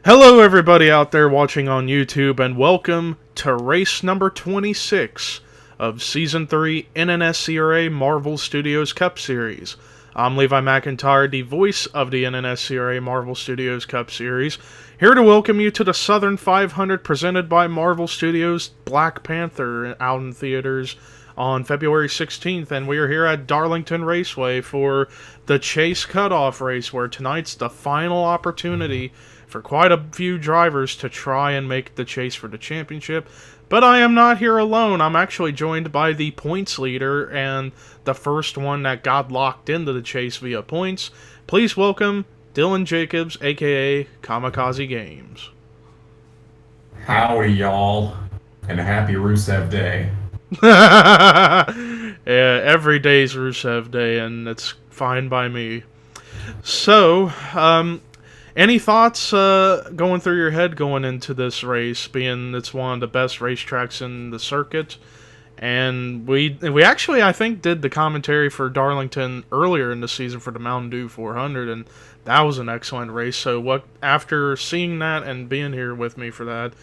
Hello everybody out there watching on YouTube, and welcome to race number 26 of Season 3 NNSCRA Marvel Studios Cup Series. I'm Levi McIntyre, the voice of the NNSCRA Marvel Studios Cup Series, here to welcome you to the Southern 500 presented by Marvel Studios Black Panther out in theaters on February 16th, and we are here at Darlington Raceway for the Chase Cutoff race, where tonight's the final opportunity for quite a few drivers to try and make the chase for the championship. But I am not here alone. I'm actually joined by the points leader and the first one that got locked into the chase via points. Please welcome Dylan Jacobs, a.k.a. Kamikaze Games. Howdy, y'all, and happy Rusev Day. Yeah, every day's Rusev Day, and it's fine by me. So, any thoughts going through your head going into this race, being it's one of the best racetracks in the circuit? And we actually, I think, did the commentary for Darlington earlier in the season for the Mountain Dew 400, and that was an excellent race. So what, after seeing that and being here with me for that,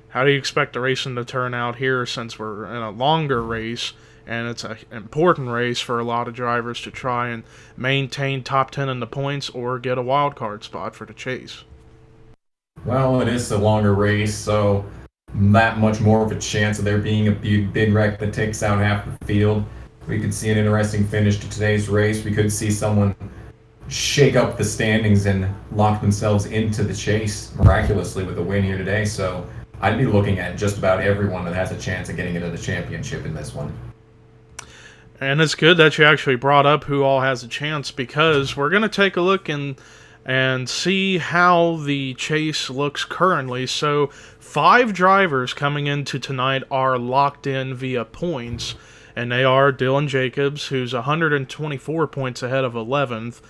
how do you expect the racing to turn out here, since we're in a longer race and it's an important race for a lot of drivers to try and maintain top 10 in the points or get a wild card spot for the chase? Well, it is a longer race, so that much more of a chance of there being a big wreck that takes out half the field. We could see an interesting finish to today's race. We could see someone shake up the standings and lock themselves into the chase miraculously with a win here today. So I'd be looking at just about everyone that has a chance of getting into the championship in this one. And it's good that you actually brought up who all has a chance, because we're going to take a look and see how the chase looks currently. So 5 drivers coming into tonight are locked in via points, and they are Dylan Jacobs, who's 124 points ahead of 11th,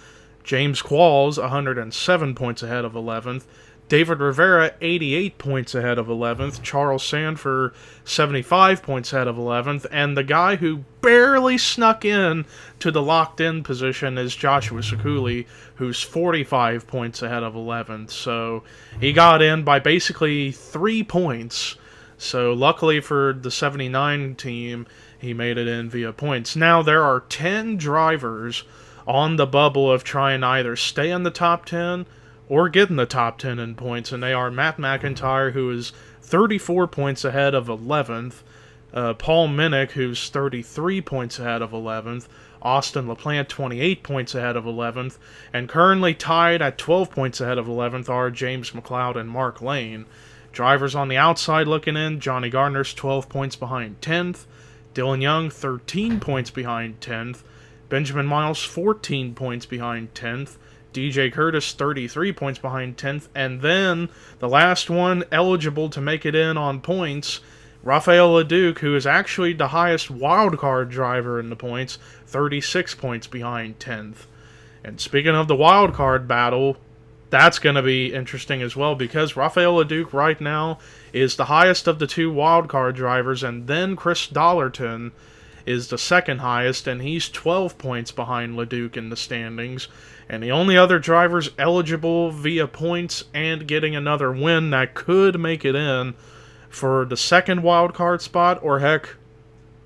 James Qualls, 107 points ahead of 11th, David Rivera, 88 points ahead of 11th, Charles Sanford, 75 points ahead of 11th, and the guy who barely snuck in to the locked-in position is Joshua Sekuli, who's 45 points ahead of 11th. So he got in by basically 3 points. So luckily for the 79 team, he made it in via points. Now there are 10 drivers on the bubble of trying to either stay in the top 10 or get in the top 10 in points, and they are Matt McIntyre, who is 34 points ahead of 11th, Paul Minnick, who's 33 points ahead of 11th, Austin LaPlante, 28 points ahead of 11th, and currently tied at 12 points ahead of 11th are James McLeod and Mark Lane. Drivers on the outside looking in, Johnny Gardner's 12 points behind 10th, Dylan Young, 13 points behind 10th, Benjamin Miles, 14 points behind 10th, DJ Curtis, 33 points behind 10th, and then the last one eligible to make it in on points, Rafael LeDuc, who is actually the highest wildcard driver in the points, 36 points behind 10th. And speaking of the wildcard battle, that's going to be interesting as well, because Rafael LeDuc right now is the highest of the 2 wildcard drivers, and then Chris Dollerton is the second highest, and he's 12 points behind LeDuc in the standings. And the only other drivers eligible via points and getting another win that could make it in for the second wildcard spot, or heck,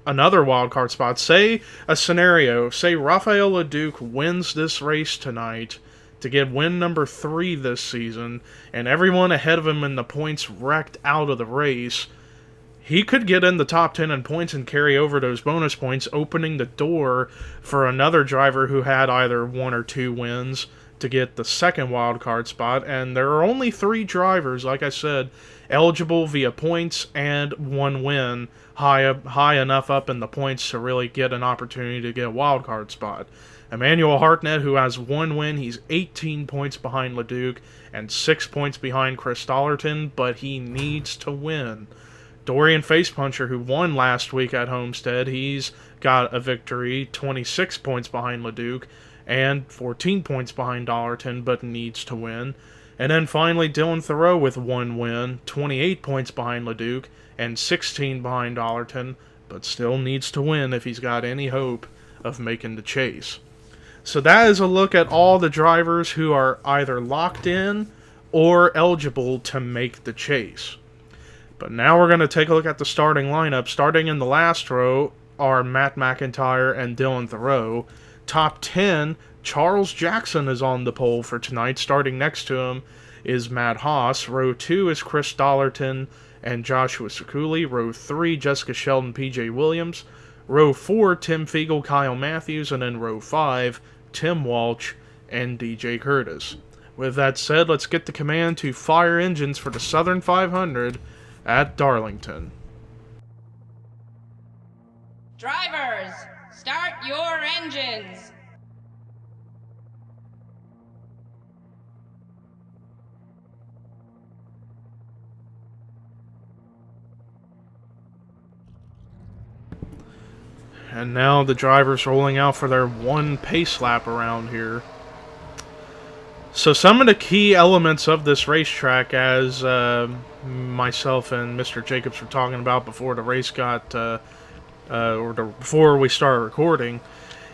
another wildcard spot. Say a scenario, say Rafael LeDuc wins this race tonight to get win number 3 this season, and everyone ahead of him in the points wrecked out of the race. He could get in the top 10 in points and carry over those bonus points, opening the door for another driver who had either 1 or 2 wins to get the second wild card spot, and there are only 3 drivers, like I said, eligible via points and 1 win, high enough up in the points to really get an opportunity to get a wild card spot. Emmanuel Hartnett, who has 1 win, he's 18 points behind LeDuc and 6 points behind Chris Dollarton, but he needs to win. Dorian Facepuncher, who won last week at Homestead, he's got a victory, 26 points behind LeDuc and 14 points behind Dollarton, but needs to win. And then finally, Dylan Thoreau with 1 win, 28 points behind LeDuc and 16 behind Dollarton, but still needs to win if he's got any hope of making the chase. So that is a look at all the drivers who are either locked in or eligible to make the chase. But now we're going to take a look at the starting lineup. Starting in the last row are Matt McIntyre and Dylan Thoreau. Top 10, Charles Jackson is on the pole for tonight. Starting next to him is Matt Haas. Row 2 is Chris Dollarton and Joshua Sekuli. Row 3, Jessica Sheldon, PJ Williams. Row 4, Tim Fiegel, Kyle Matthews. And then row 5, Tim Walsh and DJ Curtis. With that said, let's get the command to fire engines for the Southern 500 at Darlington. Drivers, start your engines. And now the drivers rolling out for their 1 pace lap around here. So some of the key elements of this racetrack, as myself and Mr. Jacobs were talking about before the race got, before we started recording,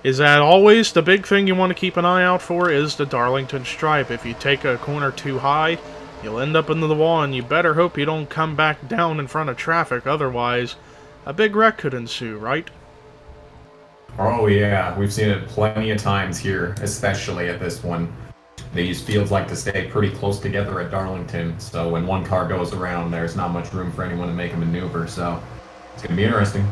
is that always the big thing you want to keep an eye out for is the Darlington stripe. If you take a corner too high, you'll end up into the wall, and you better hope you don't come back down in front of traffic, otherwise a big wreck could ensue, right? Oh yeah, we've seen it plenty of times here, especially at this one. These fields like to stay pretty close together at Darlington, so when one car goes around, there's not much room for anyone to make a maneuver, so it's going to be interesting.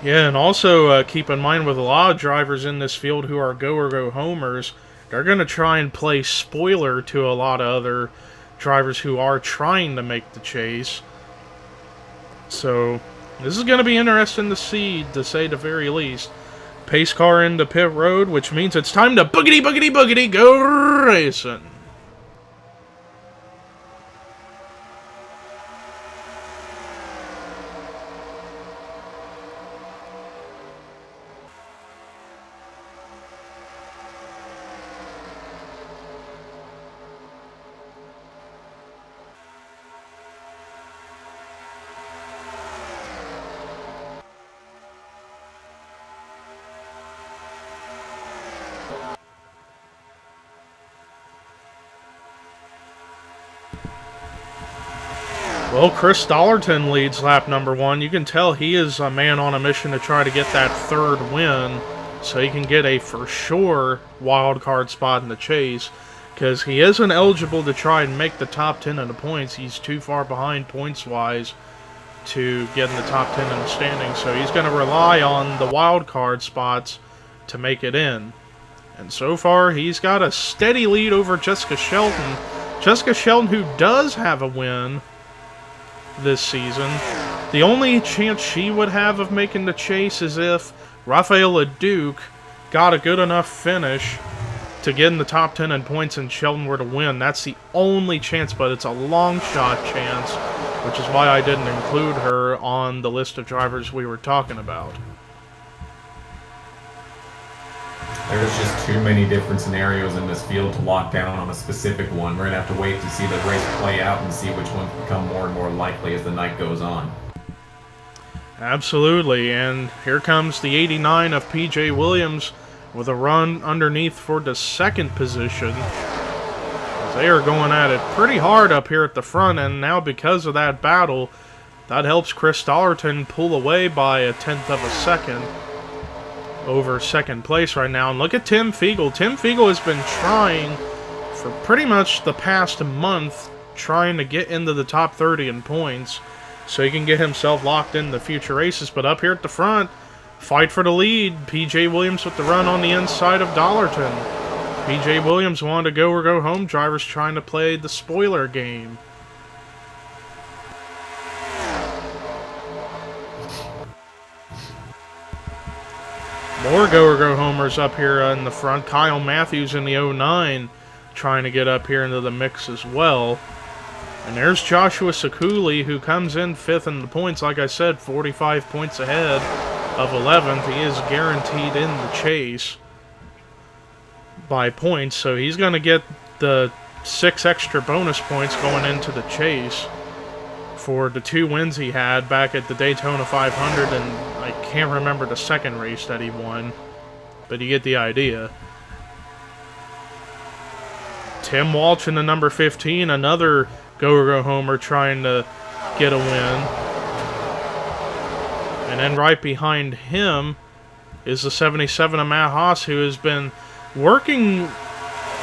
Yeah, and also keep in mind with a lot of drivers in this field who are go or go homers, they're going to try and play spoiler to a lot of other drivers who are trying to make the chase. So this is going to be interesting to see, to say the very least. Pace car into pit road, which means it's time to boogity, boogity, boogity, go racing. Well, Chris Dollarton leads lap number 1. You can tell he is a man on a mission to try to get that 3rd win so he can get a for sure wild card spot in the chase, because he isn't eligible to try and make the top 10 in the points. He's too far behind points-wise to get in the top 10 in the standings, so he's going to rely on the wild card spots to make it in. And so far, he's got a steady lead over Jessica Sheldon. Jessica Sheldon, who does have a win this season. The only chance she would have of making the chase is if Rafael LeDuc got a good enough finish to get in the top 10 in points and Sheldon were to win. That's the only chance, but it's a long shot chance, which is why I didn't include her on the list of drivers we were talking about. There's just too many different scenarios in this field to lock down on a specific one. We're going to have to wait to see the race play out and see which ones become more and more likely as the night goes on. Absolutely, and here comes the 89 of PJ Williams with a run underneath for the 2nd position. They are going at it pretty hard up here at the front, and now because of that battle, that helps Chris Dollarton pull away by a 1/10 of a second over 2nd place right now. And look at Tim Fiegel. Tim Fiegel has been trying for pretty much the past month, trying to get into the top 30 in points so he can get himself locked in the future races. But up here at the front, fight for the lead. P.J. Williams with the run on the inside of Darlington. P.J. Williams wanted to go or go home. Drivers trying to play the spoiler game. More go or go homers up here in the front. Kyle Matthews in the 09 trying to get up here into the mix as well. And there's Joshua Sekuli, who comes in 5th in the points. Like I said, 45 points ahead of 11th. He is guaranteed in the chase by points, so he's going to get the 6 extra bonus points going into the chase for the 2 wins he had back at the Daytona 500, and I can't remember the second race that he won, but you get the idea. Tim Walsh in the number 15, another go homer trying to get a win. And then right behind him is the 77 of Matt Haas, who has been working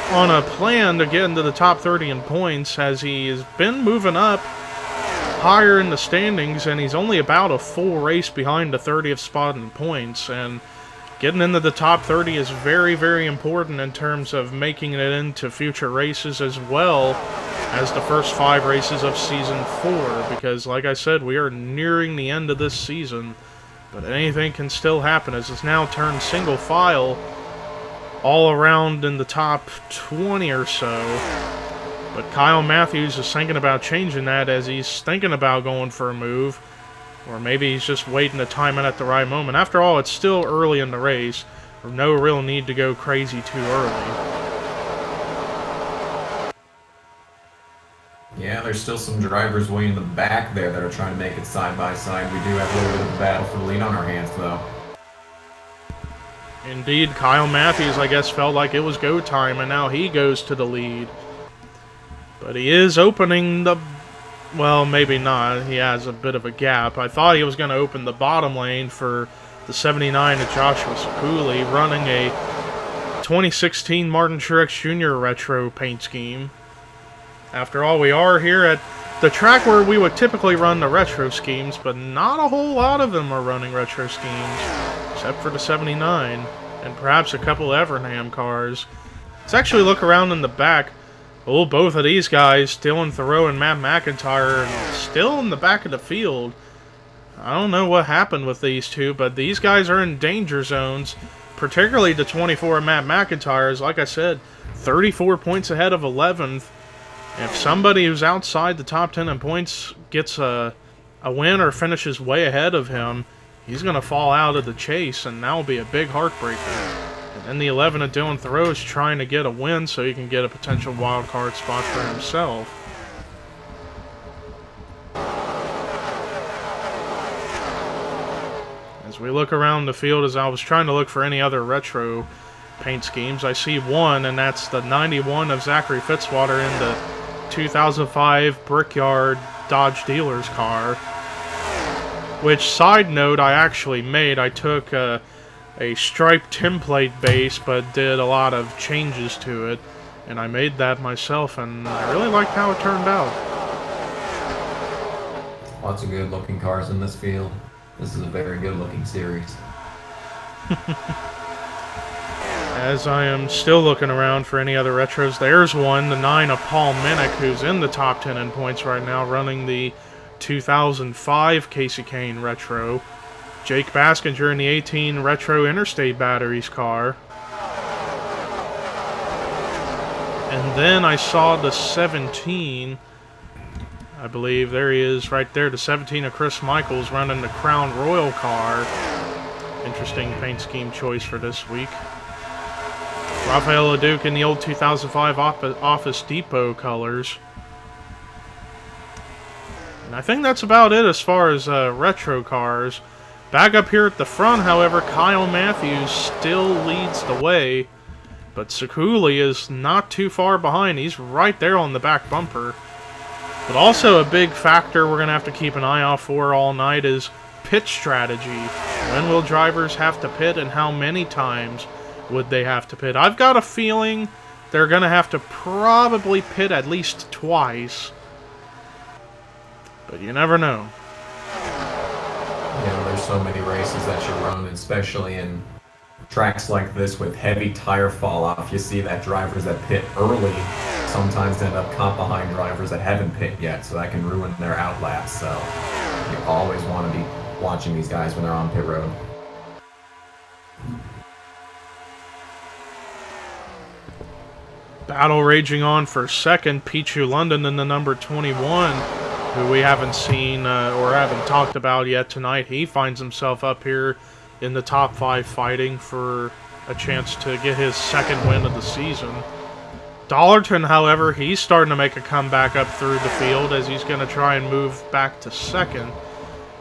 on a plan to get into the top 30 in points, as he has been moving up higher in the standings, and he's only about a full race behind the 30th spot in points. And getting into the top 30 is very, very important in terms of making it into future races, as well as the first 5 races of Season 4, because like I said, we are nearing the end of this season, but anything can still happen, as it's now turned single file all around in the top 20 or so. But Kyle Matthews is thinking about changing that, as he's thinking about going for a move, or maybe he's just waiting to time it at the right moment. After all, it's still early in the race. There's no real need to go crazy too early. Yeah, there's still some drivers way in the back there that are trying to make it side by side. We do have a little bit of a battle for the lead on our hands, though. Indeed, Kyle Matthews, I guess, felt like it was go time, and now he goes to the lead. But he is opening the... well, maybe not. He has a bit of a gap. I thought he was going to open the bottom lane for the 79 of Joshua Sekuli, running a 2016 Martin Truex Jr. retro paint scheme. After all, we are here at the track where we would typically run the retro schemes, but not a whole lot of them are running retro schemes, except for the 79, and perhaps a couple Evernham cars. Let's actually look around in the back. Oh, both of these guys, Dylan Thoreau and Matt McIntyre, still in the back of the field. I don't know what happened with these two, but these guys are in danger zones, particularly the 24 Matt McIntyre's. Like I said, 34 points ahead of 11th. If somebody who's outside the top 10 in points gets a win or finishes way ahead of him, he's going to fall out of the chase, and that will be a big heartbreaker. And then the 11 of Dylan Thoreau is trying to get a win so he can get a potential wild card spot for himself. As we look around the field, as I was trying to look for any other retro paint schemes, I see one, and that's the 91 of Zachary Fitzwater in the 2005 Brickyard Dodge Dealers car. Which, side note, I actually made. I took a striped template base, but did a lot of changes to it, and I made that myself, and I really liked how it turned out. Lots of good looking cars in this field. This is a very good looking series. As I am still looking around for any other retros, there's one, the 9 of Paul Minnick, who's in the top 10 in points right now, running the 2005 Casey Kane retro. Jake Baskinger in the 18 retro Interstate Batteries car. And then I saw the 17, I believe, there he is right there, the 17 of Chris Michaels running the Crown Royal car. Interesting paint scheme choice for this week. Rafael LeDuc in the old 2005 Office Depot colors. And I think that's about it as far as retro cars. Back up here at the front, however, Kyle Matthews still leads the way. But Sekuli is not too far behind. He's right there on the back bumper. But also a big factor we're going to have to keep an eye out for all night is pit strategy. When will drivers have to pit, and how many times would they have to pit? I've got a feeling they're going to have to probably pit at least twice. But you never know. Yeah, there's so many races that you run, especially in tracks like this with heavy tire fall off. You see that drivers that pit early sometimes end up caught behind drivers that haven't pit yet, so that can ruin their outlaps. So you always want to be watching these guys when they're on pit road. Battle raging on for second. Pichu London in the number 21, who we haven't seen or haven't talked about yet tonight. He finds himself up here in the top 5 fighting for a chance to get his second win of the season. Darlington, however, he's starting to make a comeback up through the field as he's going to try and move back to second.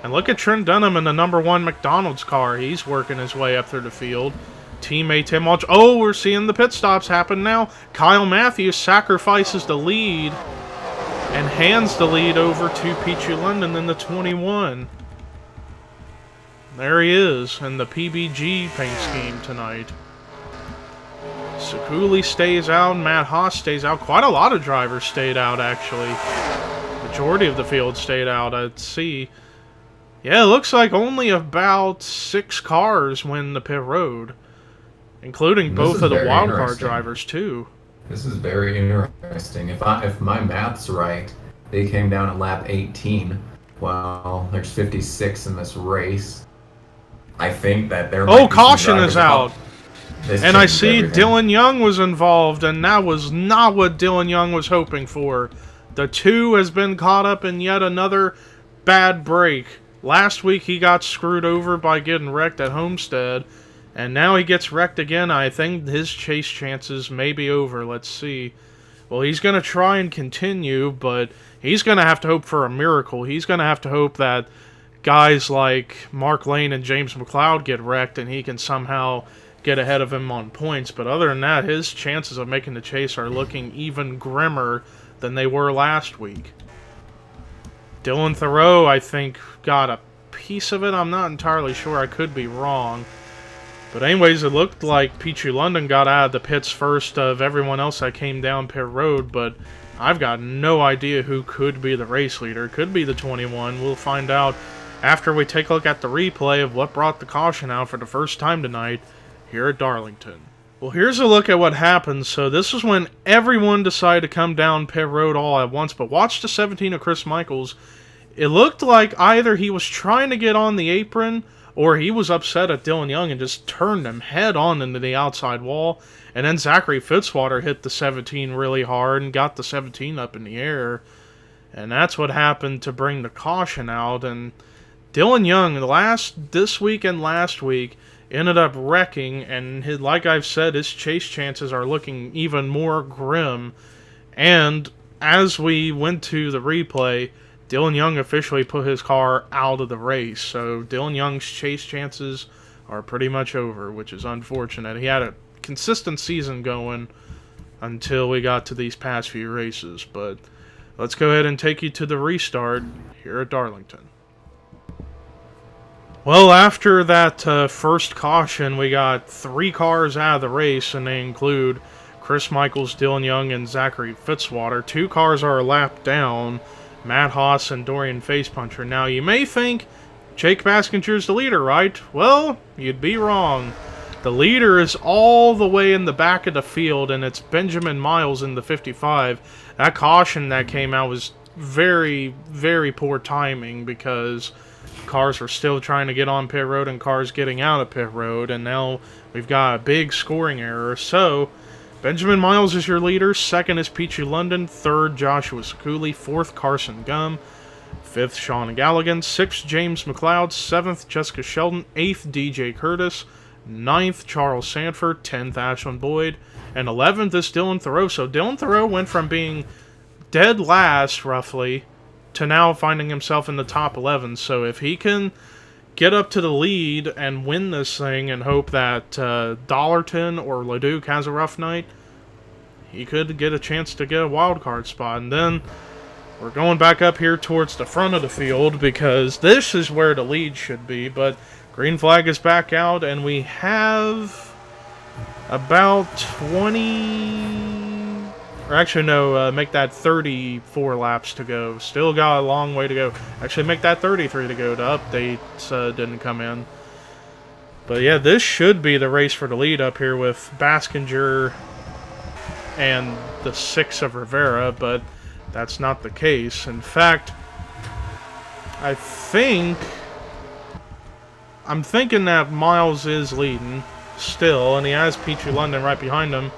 And look at Trent Dunham in the number 1 McDonald's car. He's working his way up through the field. Teammate Tim Walsh. Oh, we're seeing the pit stops happen now. Kyle Matthews sacrifices the lead and hands the lead over to Pichu London in the 21. There he is in the PBG paint scheme tonight. Sekuli stays out, Matt Haas stays out. Quite a lot of drivers stayed out, actually. Majority of the field stayed out, I'd see. Yeah, it looks like only about 6 cars win the pit road, including both of the wildcard drivers, too. This is very interesting. If my math's right, they came down at lap 18. Well, there's 56 in this race. I think that there. Oh, caution is out. And I see everything. Dylan Young was involved, and that was not what Dylan Young was hoping for. The 2 has been caught up in yet another bad break. Last week he got screwed over by getting wrecked at Homestead, and now he gets wrecked again. I think his chase chances may be over. Let's see. Well, he's going to try and continue, but he's going to have to hope for a miracle. He's going to have to hope that guys like Mark Lane and James McLeod get wrecked and he can somehow get ahead of him on points. But other than that, his chances of making the chase are looking even grimmer than they were last week. Dylan Thoreau, I think, got a piece of it. I'm not entirely sure. I could be wrong. But anyways, it looked like Pichu London got out of the pits first of everyone else that came down pit road, but I've got no idea who could be the race leader. Could be the 21. We'll find out after we take a look at the replay of what brought the caution out for the first time tonight here at Darlington. Well, here's a look at what happened. So this is when everyone decided to come down pit road all at once, but watch the 17 of Chris Michaels. It looked like either he was trying to get on the apron or he was upset at Dylan Young and just turned him head on into the outside wall. And then Zachary Fitzwater hit the 17 really hard and got the 17 up in the air. And that's what happened to bring the caution out. And Dylan Young, this week and last week, ended up wrecking. And like I've said, his chase chances are looking even more grim. And as we went to the replay, Dylan Young officially put his car out of the race. So Dylan Young's chase chances are pretty much over, which is unfortunate. He had a consistent season going until we got to these past few races. But let's go ahead and take you to the restart here at Darlington. Well, after that first caution, we got 3 cars out of the race, and they include Chris Michaels, Dylan Young, and Zachary Fitzwater. 2 cars are a lap down, Matt Haas and Dorian Facepuncher. Now, you may think Jake Baskinger's the leader, right? Well, you'd be wrong. The leader is all the way in the back of the field, and it's Benjamin Miles in the 55. That caution that came out was very, very poor timing because cars were still trying to get on pit road and cars getting out of pit road, and now we've got a big scoring error. So Benjamin Miles is your leader, 2nd is Pichu London, 3rd Joshua Sekuli, 4th Carson Gum, 5th Sean Galligan, 6th James McLeod, 7th Jessica Sheldon, 8th DJ Curtis, 9th Charles Sanford, 10th Ashlyn Boyd, and 11th is Dylan Thoreau. So Dylan Thoreau went from being dead last, roughly, to now finding himself in the top 11. So if he can get up to the lead and win this thing and hope that Dollarton or Leduc has a rough night, he could get a chance to get a wild card spot. And then we're going back up here towards the front of the field because this is where the lead should be. But green flag is back out, and we have about 20... Or actually, no, make that 34 laps to go. Still got a long way to go. Actually, make that 33 to go. The updates didn't come in. But yeah, this should be the race for the lead up here with Baskinger and the 6 of Rivera, but that's not the case. In fact, I'm thinking that Miles is leading still, and he has Petrie London right behind him,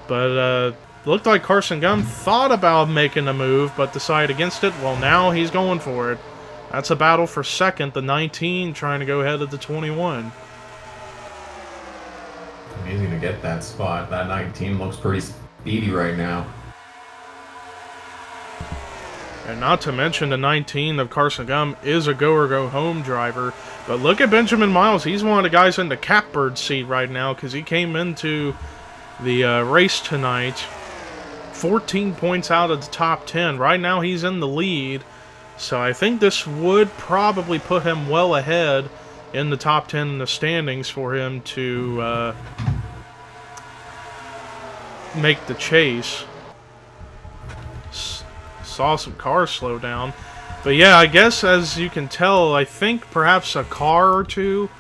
but looked like Carson Gum thought about making a move, but decided against it. Well, now he's going for it. That's a battle for second, the 19 trying to go ahead of the 21. Amazing to get that spot. That 19 looks pretty speedy right now. And not to mention the 19 of Carson Gum is a go-or-go-home driver. But look at Benjamin Miles. He's one of the guys in the catbird seat right now because he came into the race tonight 14 points out of the top 10. Right now he's in the lead. So I think this would probably put him well ahead in the top 10 in the standings for him to make the chase. Saw some cars slow down. But yeah, I guess as you can tell, I think perhaps a car or two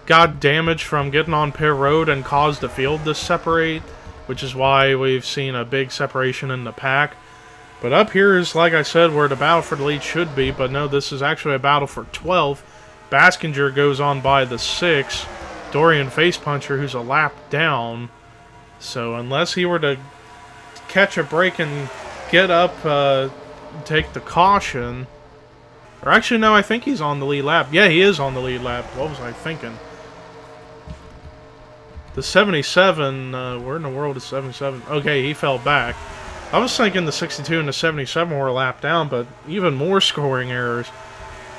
got damaged from getting on pit road and caused the field to separate, which is why we've seen a big separation in the pack. But up here is, like I said, where the battle for the lead should be, but no, this is actually a battle for 12th. Baskinger goes on by the 6. Dorian Facepuncher, who's a lap down. So unless he were to catch a break and get up, take the caution. Or actually, no, I think he's on the lead lap. Yeah, he is on the lead lap. What was I thinking? The 77, where in the world is 77? Okay, he fell back. I was thinking the 62 and the 77 were a lap down, but even more scoring errors.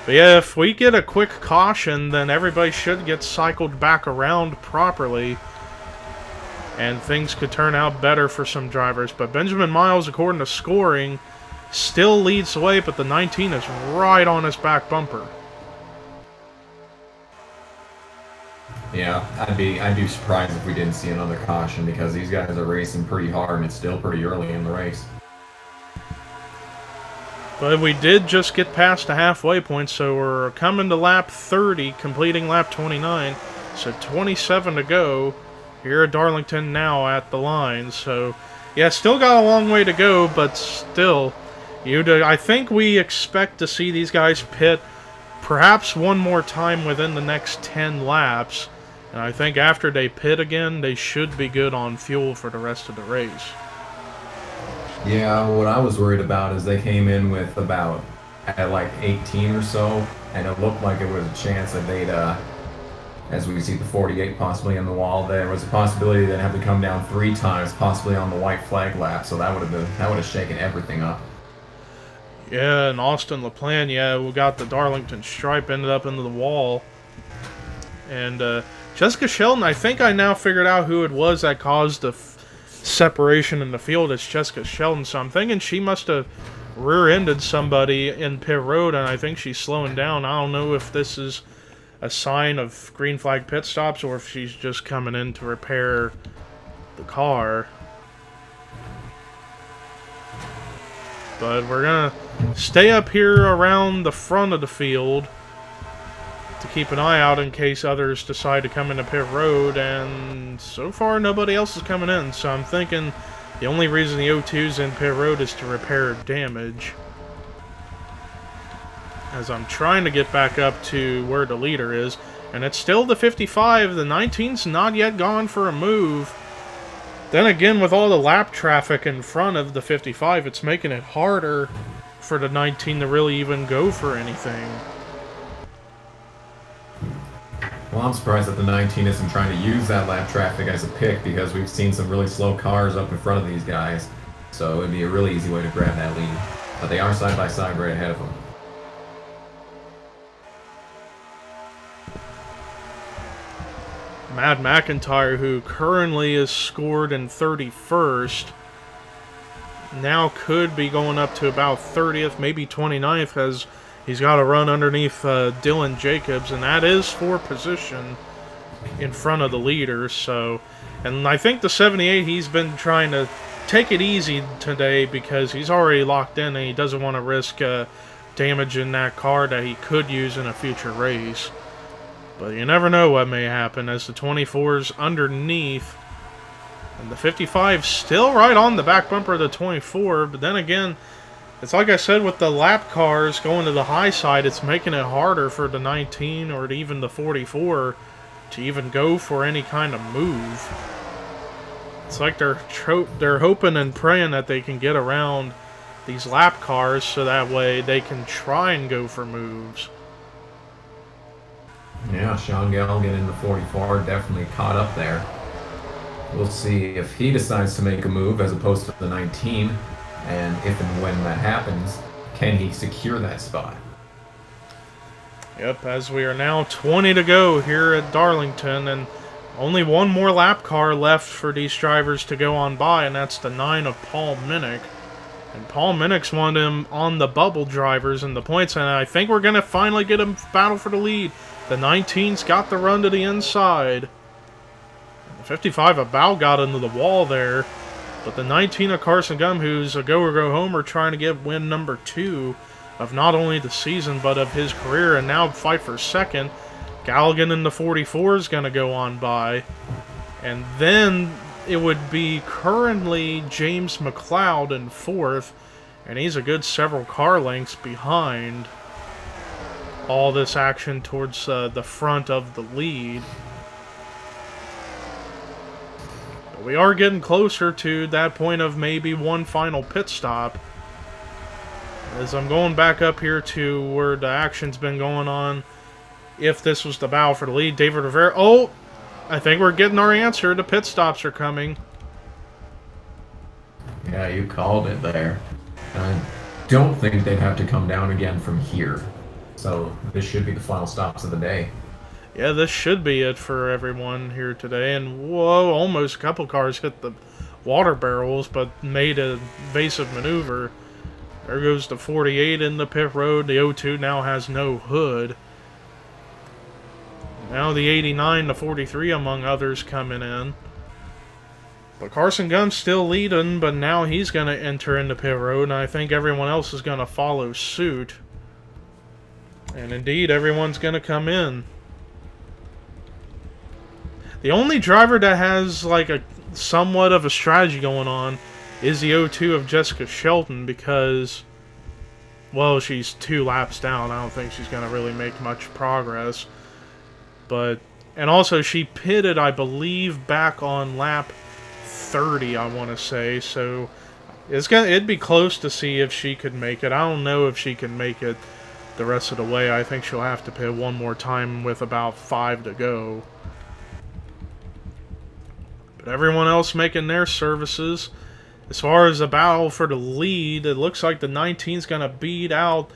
But yeah, if we get a quick caution, then everybody should get cycled back around properly. And things could turn out better for some drivers. But Benjamin Miles, according to scoring, still leads the way, but the 19 is right on his back bumper. Yeah, I'd be surprised if we didn't see another caution because these guys are racing pretty hard and it's still pretty early in the race. But we did just get past the halfway point, so we're coming to lap 30, completing lap 29. So 27 to go here at Darlington now at the line. So yeah, still got a long way to go, but still, I think we expect to see these guys pit perhaps one more time within the next 10 laps. And I think after they pit again, they should be good on fuel for the rest of the race. Yeah, what I was worried about is they came in with about at like 18 or so, and it looked like it was a chance that they'd, as we see the 48 possibly on the wall, there was a possibility they'd have to come down 3 times, possibly on the white flag lap. So that would have shaken everything up. Yeah, and Austin LaPlante, yeah, we got the Darlington stripe ended up into the wall. And Jessica Sheldon, I think I now figured out who it was that caused the separation in the field. It's Jessica Sheldon, so I'm thinking she must have rear-ended somebody in pit road, and I think she's slowing down. I don't know if this is a sign of green flag pit stops or if she's just coming in to repair the car. But we're gonna stay up here around the front of the field to keep an eye out in case others decide to come into pit road, and so far nobody else is coming in, so I'm thinking the only reason the O2's in pit road is to repair damage. As I'm trying to get back up to where the leader is, and it's still the 55, the 19's not yet gone for a move. Then again, with all the lap traffic in front of the 55, it's making it harder for the 19 to really even go for anything. Well, I'm surprised that the 19 isn't trying to use that lap traffic as a pick because we've seen some really slow cars up in front of these guys. So it'd be a really easy way to grab that lead. But they are side by side right ahead of them. Matt McIntyre, who currently is scored in 31st, now could be going up to about 30th, maybe 29th, as he's got to run underneath Dylan Jacobs, and that is for position in front of the leader. So, and I think the 78, he's been trying to take it easy today because he's already locked in and he doesn't want to risk damaging that car that he could use in a future race. But you never know what may happen as the 24's underneath. And the 55 still right on the back bumper of the 24. But then again, it's like I said with the lap cars going to the high side, it's making it harder for the 19 or even the 44 to even go for any kind of move. It's like they're hoping and praying that they can get around these lap cars so that way they can try and go for moves. Yeah, Sean Galligan in the 44 definitely caught up there. We'll see if he decides to make a move as opposed to the 19, and if and when that happens, can he secure that spot? Yep, as we are now 20 to go here at Darlington, and only one more lap car left for these drivers to go on by, and that's the 9 of Paul Minnick. And Paul Minnick's one of them on the bubble drivers in the points, and I think we're going to finally get him battle for the lead. The 19's got the run to the inside. And the 55 about got into the wall there, but the 19 of Carson Gum, who's a go or go homer, trying to get win number 2 of not only the season but of his career, and now fight for second. Galligan in the 44 is going to go on by. And then it would be currently James McLeod in 4th. And he's a good several car lengths behind all this action towards the front of the lead. But we are getting closer to that point of maybe one final pit stop. As I'm going back up here to where the action's been going on. If this was the battle for the lead, David Rivera. Oh, I think we're getting our answer. The pit stops are coming. Yeah, you called it there. I don't think they'd have to come down again from here. So this should be the final stops of the day. Yeah, this should be it for everyone here today. And whoa, almost a couple cars hit the water barrels, but made an evasive maneuver. There goes the 48 in the pit road. The 02 now has no hood. Now the 89, the 43, among others, coming in. But Carson Gunn's still leading, but now he's going to enter into pit road, and I think everyone else is going to follow suit. And indeed, everyone's going to come in. The only driver that has like a somewhat of a strategy going on is the 02 of Jessica Shelton, because, well, she's 2 laps down. I don't think she's going to really make much progress. But, and also she pitted, I believe, back on lap 30, I want to say. So it'd be close to see if she could make it. I don't know if she can make it the rest of the way. I think she'll have to pit one more time with about 5 to go. But everyone else making their services. As far as the battle for the lead, it looks like the 19's going to beat out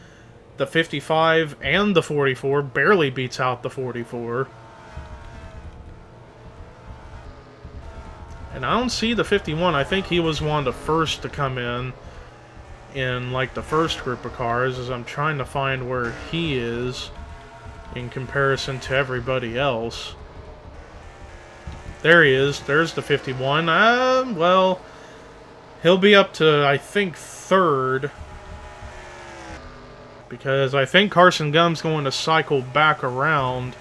the 55 and the 44. Barely beats out the 44. And I don't see the 51. I think he was one of the first to come in like the first group of cars, as I'm trying to find where he is in comparison to everybody else. There he is. There's the 51. Well, he'll be up to, I think, 3rd. Because I think Carson Gum's going to cycle back around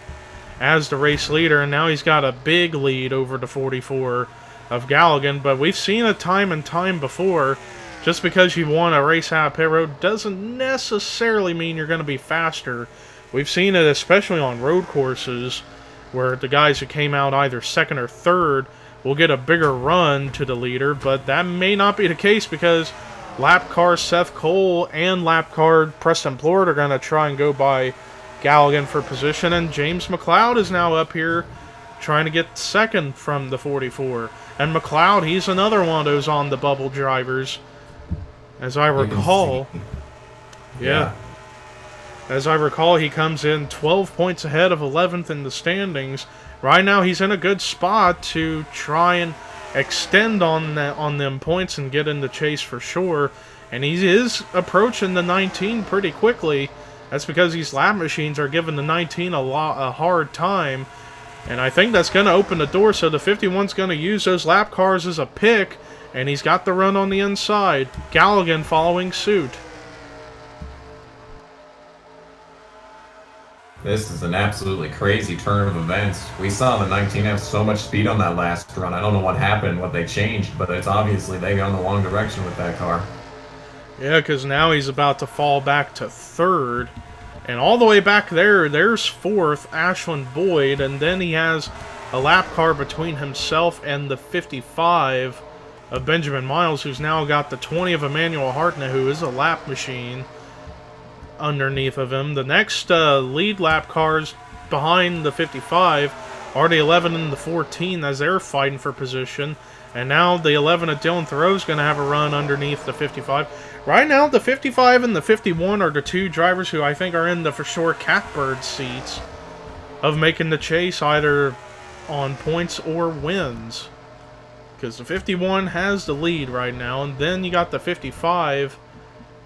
as the race leader, and now he's got a big lead over the 44 of Galligan. But we've seen it time and time before. Just because you won a race out of pit road doesn't necessarily mean you're going to be faster. We've seen it especially on road courses, where the guys who came out either 2nd or 3rd will get a bigger run to the leader, but that may not be the case because lap car Seth Cole and lap car Preston Plord are going to try and go by Galligan for position, and James McLeod is now up here trying to get 2nd from the 44. And McLeod, he's another one of those on the bubble drivers, as I recall. Yeah. As I recall, he comes in 12 points ahead of 11th in the standings. Right now, he's in a good spot to try and extend on them points and get in the chase for sure. And he is approaching the 19 pretty quickly. That's because these lap machines are giving the 19 a hard time. And I think that's going to open the door, so the 51's going to use those lap cars as a pick And he's got the run on the inside. Galligan following suit. This is an absolutely crazy turn of events. We saw the 19 have so much speed on that last run. I don't know what happened, what they changed, but it's obviously they got in the wrong direction with that car. Yeah, because now he's about to fall back to third. And all the way back there's fourth, Ashland Boyd. And then he has a lap car between himself and the 55 of Benjamin Miles, who's now got the 20 of Emmanuel Hartnett, who is a lap machine, underneath of him. The next lead lap cars behind the 55 are the 11 and the 14 as they're fighting for position. And now the 11 of Dylan Thoreau's going to have a run underneath the 55. Right now, the 55 and the 51 are the two drivers who I think are in the for sure catbird seats of making the chase either on points or wins. Because the 51 has the lead right now, and then you got the 55,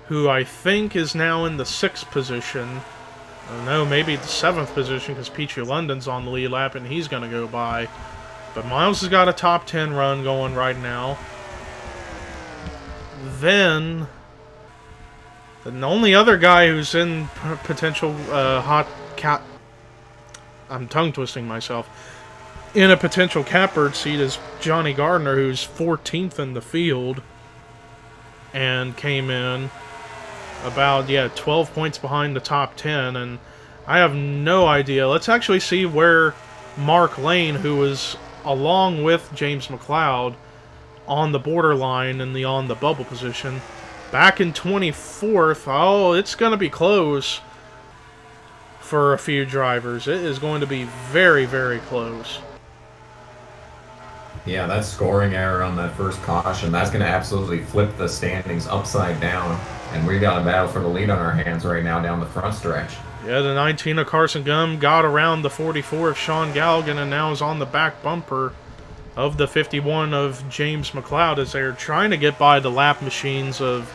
who I think is now in the 6th position. I don't know, maybe the 7th position, because Peachy London's on the lead lap, and he's going to go by. But Miles has got a top 10 run going right now. Then, the only other guy who's in potential hot cat... I'm tongue-twisting myself. In a potential catbird seat is Johnny Gardner, who's 14th in the field. And came in about, 12 points behind the top 10. And I have no idea. Let's actually see where Mark Lane, who was along with James McLeod on the borderline in the on the bubble position, back in 24th. Oh, it's going to be close for a few drivers. It is going to be very, very close. Yeah, that scoring error on that first caution, that's going to absolutely flip the standings upside down. And we got a battle for the lead on our hands right now down the front stretch. Yeah, the 19 of Carson Gum got around the 44 of Sean Galligan and now is on the back bumper of the 51 of James McLeod as they're trying to get by the lap machines of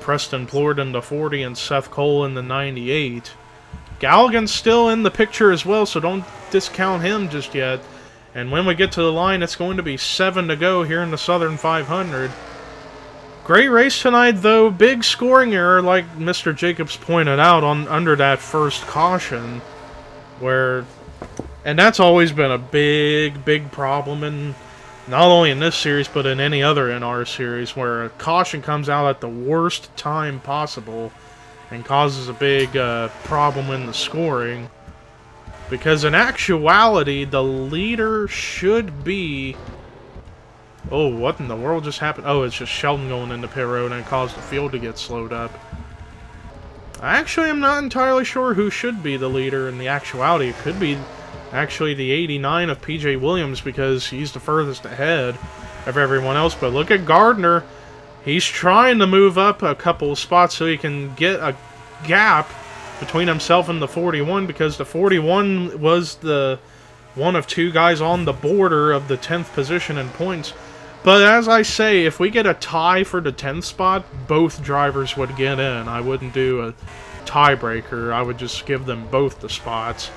Preston Plord in the 40 and Seth Cole in the 98. Galligan's still in the picture as well, so don't discount him just yet. And when we get to the line, it's going to be 7 to go here in the Southern 500. Great race tonight, though. Big scoring error, like Mr. Jacobs pointed out, under that first caution. And that's always been a big, big problem, in not only in this series, but in any other NR series, where a caution comes out at the worst time possible and causes a big problem in the scoring. Because in actuality, the leader should be... Oh, what in the world just happened? Oh, it's just Sheldon going into pit road and it caused the field to get slowed up. I actually am not entirely sure who should be the leader in the actuality. It could be actually the 89 of PJ Williams because he's the furthest ahead of everyone else. But look at Gardner. He's trying to move up a couple of spots so he can get a gap between himself and the 41 because the 41 was the one of two guys on the border of the 10th position in points. But as I say, if we get a tie for the 10th spot, both drivers would get in. I wouldn't do a tiebreaker. I would just give them both the spots.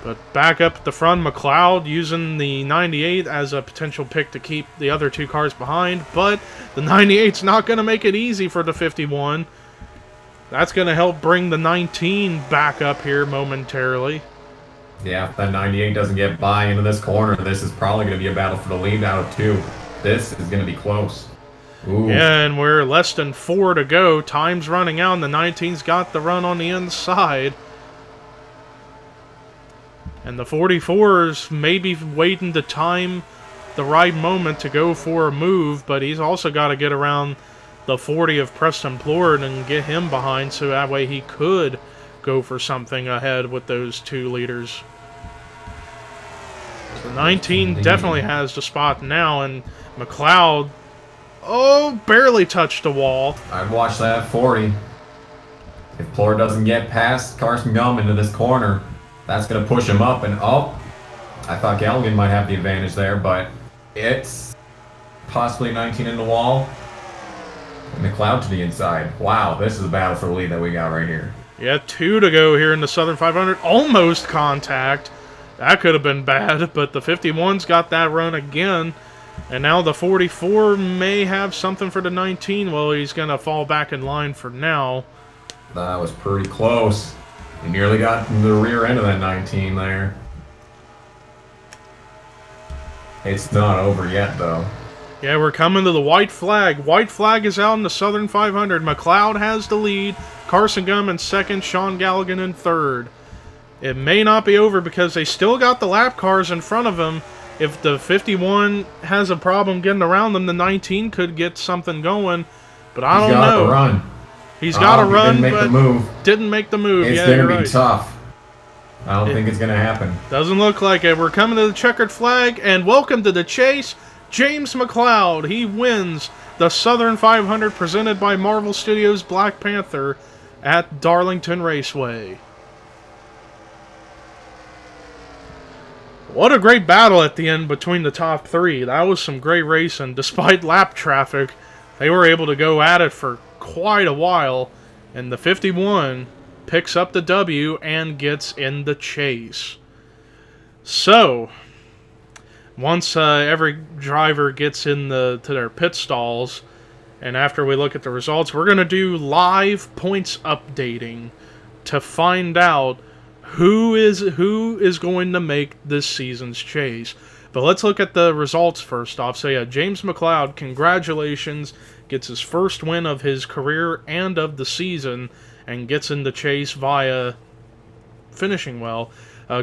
But back up at the front, McLeod using the 98 as a potential pick to keep the other two cars behind. But the 98's not going to make it easy for the 51. That's going to help bring the 19 back up here momentarily. Yeah, if that 98 doesn't get by into this corner, this is probably going to be a battle for the lead out of two. This is going to be close. Ooh. Yeah, and we're less than 4 to go. Time's running out, and the 19's got the run on the inside. And the 44's maybe waiting to time the right moment to go for a move, but he's also got to get around the 40 of Preston Plord and get him behind so that way he could go for something ahead with those two leaders. The 19 definitely has the spot now, and McLeod, barely touched the wall. I'd watch that 40. If Plord doesn't get past Carson Gum into this corner, that's going to push him up, and I thought Galligan might have the advantage there, but it's possibly 19 in the wall. And McLeod to the inside. Wow, this is a battle for the lead that we got right here. Yeah, 2 to go here in the Southern 500. Almost contact. That could have been bad, but the 51's got that run again. And now the 44 may have something for the 19. Well, he's going to fall back in line for now. That was pretty close. He nearly got to the rear end of that 19 there. It's not over yet, though. Yeah, we're coming to the white flag. White flag is out in the Southern 500. McLeod has the lead. Carson Gum in second. Sean Galligan in third. It may not be over because they still got the lap cars in front of them. If the 51 has a problem getting around them, the 19 could get something going. But I don't know. He's got to run. He's got to run, but didn't make the move. It's going to be tough. I don't think it's going to happen. Doesn't look like it. We're coming to the checkered flag, and welcome to the chase, James McLeod. He wins the Southern 500 presented by Marvel Studios Black Panther at Darlington Raceway. What a great battle at the end between the top three. That was some great racing. Despite lap traffic, they were able to go at it for quite a while, and the 51 picks up the W and gets in the chase. So, once every driver gets to their pit stalls, and after we look at the results, we're going to do live points updating to find out who is going to make this season's chase. But let's look at the results first off. So yeah, James McLeod, congratulations, gets his first win of his career and of the season, and gets in the chase via finishing well.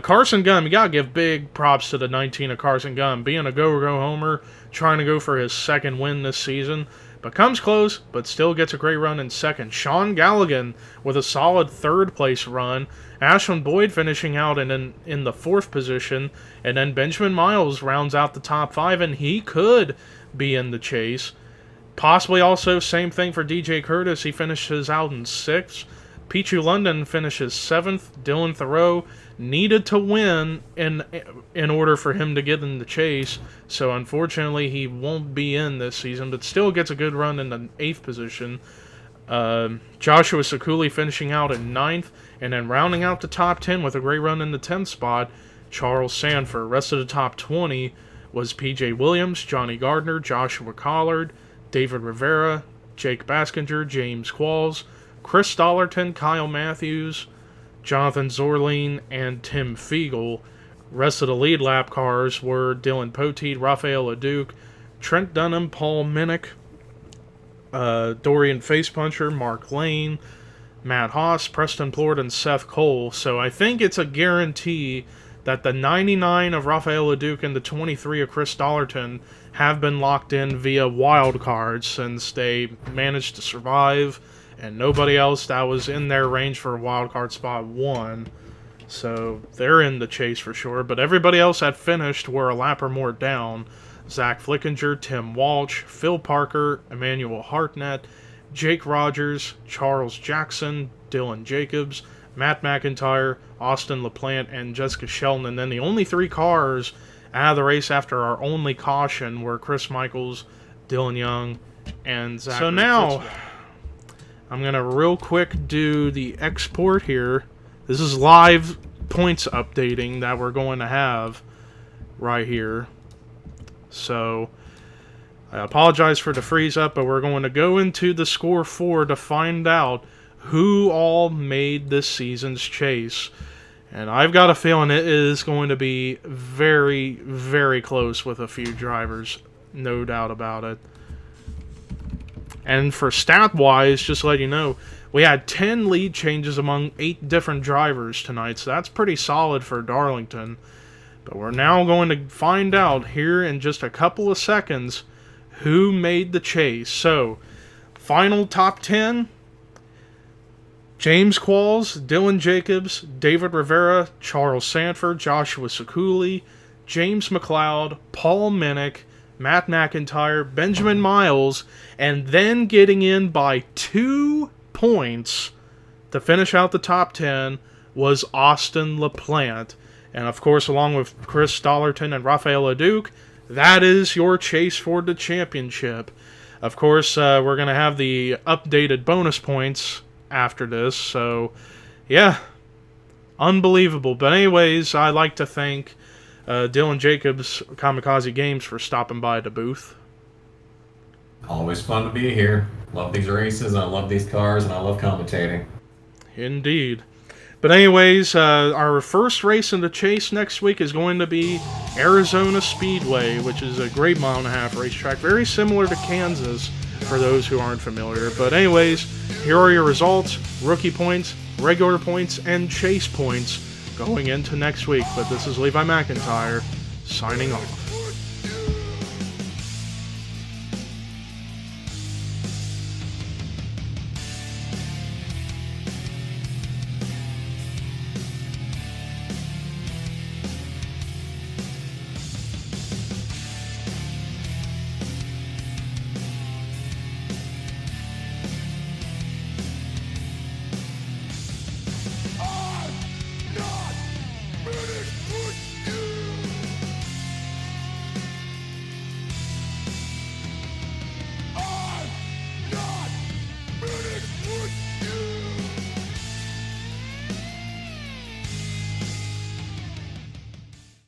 Carson Gum, you gotta give big props to the 19 of Carson Gum, being a go-go homer, trying to go for his second win this season, but comes close, but still gets a great run in second. Sean Galligan with a solid third-place run. Ashland Boyd finishing out in the fourth position, and then Benjamin Miles rounds out the top five, and he could be in the chase. Possibly also same thing for DJ Curtis. He finishes out in sixth. Pichu London finishes seventh. Dylan Thoreau needed to win in order for him to get in the chase, so unfortunately he won't be in this season, but still gets a good run in the eighth position. Joshua Sakuli finishing out in ninth, and then rounding out the top 10 with a great run in the 10th spot, Charles Sanford. Rest of the top 20 was PJ Williams, Johnny Gardner, Joshua Collard, David Rivera, Jake Baskinger, James Qualls, Chris Dollarton, Kyle Matthews, Jonathan Zorline, and Tim Fiegel. Rest of the lead lap cars were Dylan Poteet, Rafael Leduc, Trent Dunham, Paul Minnick, Dorian Facepuncher, Mark Lane, Matt Haas, Preston Plord, and Seth Cole. So I think it's a guarantee that the 99 of Rafael Leduc and the 23 of Chris Dollarton have been locked in via wild cards, since they managed to survive and nobody else that was in their range for a wild card spot won. So they're in the chase for sure, but everybody else that finished were a lap or more down. Zach Flickinger, Tim Walsh, Phil Parker, Emmanuel Hartnett, Jake Rogers, Charles Jackson, Dylan Jacobs, Matt McIntyre, Austin LaPlante, and Jessica Shelton. And then the only three cars out of the race after our only caution were Chris Michaels, Dylan Young, and Zachary So now, Fitzgerald. I'm going to real quick do the export here. This is live points updating that we're going to have right here. So, I apologize for the freeze up, but we're going to go into the score 4 to find out who all made this season's chase. And I've got a feeling it is going to be very, very close with a few drivers. No doubt about it. And for stat-wise, just to let you know, we had 10 lead changes among 8 different drivers tonight, so that's pretty solid for Darlington. But we're now going to find out here in just a couple of seconds who made the chase. So, final top 10, James Qualls, Dylan Jacobs, David Rivera, Charles Sanford, Joshua Sakuli, James McLeod, Paul Minnick, Matt McIntyre, Benjamin Miles, and then getting in by 2 points to finish out the top 10 was Austin LaPlante. And of course, along with Chris Dollarton and Rafael Leduc, that is your chase for the championship. Of course, we're going to have the updated bonus points after this, so yeah, unbelievable. But anyways, I'd like to thank Dylan Jacobs, Kamikaze Games, for stopping by the booth. Always fun to be here. Love these races, and I love these cars, and I love commentating. Indeed. But anyways, our first race in the Chase next week is going to be Arizona Speedway, which is a great mile-and-a-half racetrack, very similar to Kansas for those who aren't familiar. But anyways, here are your results: rookie points, regular points, and Chase points going into next week. But this is Levi McIntyre signing off.